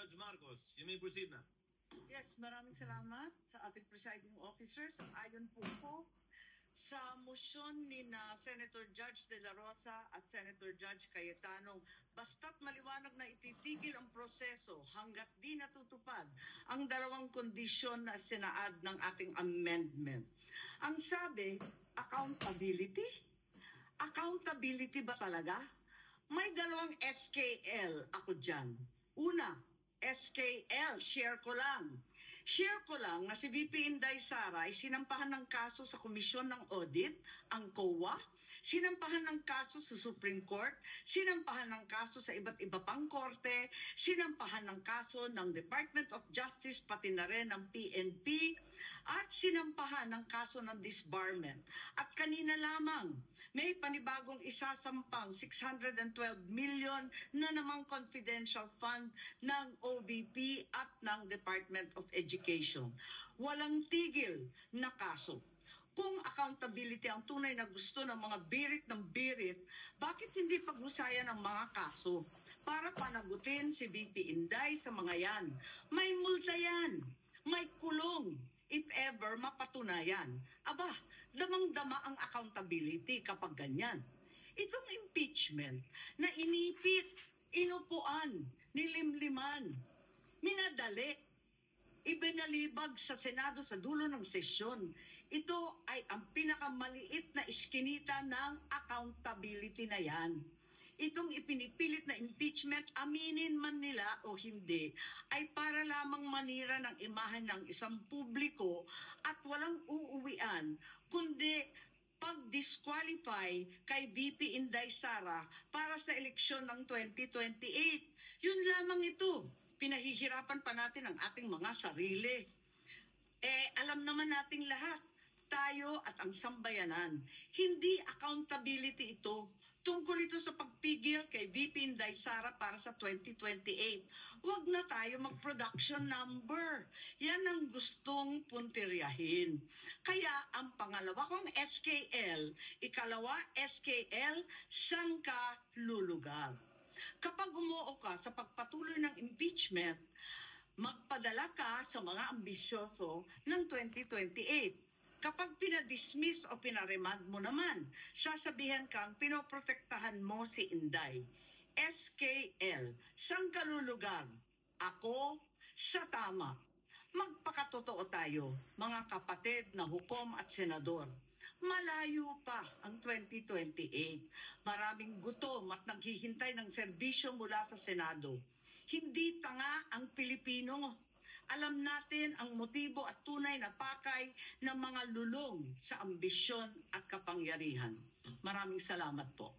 Judge Marcos. You may proceed na. Yes, maraming salamat sa ating presiding officer. Ayon po sa motion ni Senator Judge De La Rosa at Senator Judge Cayetano, basta't maliwanag na ititigil ang proseso hanggat di natutupad ang dalawang kondisyon na sinaad ng ating amendment. Ang sabi, accountability? Accountability ba talaga? May dalawang SKL ako dyan. Una, SKL, share ko lang na si VP Inday Sara ay sinampahan ng kaso sa Komisyon ng Audit, ang COA, sinampahan ng kaso sa Supreme Court, sinampahan ng kaso sa iba't iba pang korte, sinampahan ng kaso ng Department of Justice, pati na rin ng PNP, at sinampahan ng kaso ng disbarment. At kanina lamang, may panibagong isasampang 612 million na namang confidential fund ng OBP at ng Department of Education. Walang tigil na kaso. Kung accountability ang tunay na gusto ng mga birit ng birit, bakit hindi pag-usayan ang mga kaso para panagutin si VP Inday sa mga yan? May multa yan, may kulong, if ever mapatunayan. Aba, damang-dama ang accountability kapag ganyan. Itong impeachment na inipit, inupuan, nilimliman, minadali, ibinalibag sa Senado sa dulo ng sesyon. Ito ay ang pinakamaliit na iskinita ng accountability na yan. Itong ipinipilit na impeachment, aminin man nila o hindi, ay para lamang manira ng imahe ng isang publiko at walang uuwian, kundi pag-disqualify kay VP Inday Sara para sa eleksyon ng 2028. Yun lamang ito. Pinahihirapan pa natin ang ating mga sarili. Alam naman nating lahat, tayo at ang sambayanan, hindi accountability ito. Tungkol ito sa pagpigil kay VP Inday Sara para sa 2028. Huwag na tayo mag-production number. Yan ang gustong puntiryahin. Kaya ang pangalawa kong SKL, ikalawa SKL, saan ka lulugar? Kapag umuo ka sa pagpatuloy ng impeachment, magpadala ka sa mga ambisyoso ng 2028. Kapag pinadismiss o pinaremand mo naman, sasabihan kang pinoprotektahan mo si Inday. SKL, saan ka lulugar? Ako sa tama. Magpakatotoo tayo, mga kapatid na hukom at senador. Malayo pa ang 2028. Maraming gutom at naghihintay ng serbisyo mula sa Senado. Hindi tanga ang Pilipino. Alam natin ang motibo at tunay na pakay ng mga lulong sa ambisyon at kapangyarihan. Maraming salamat po.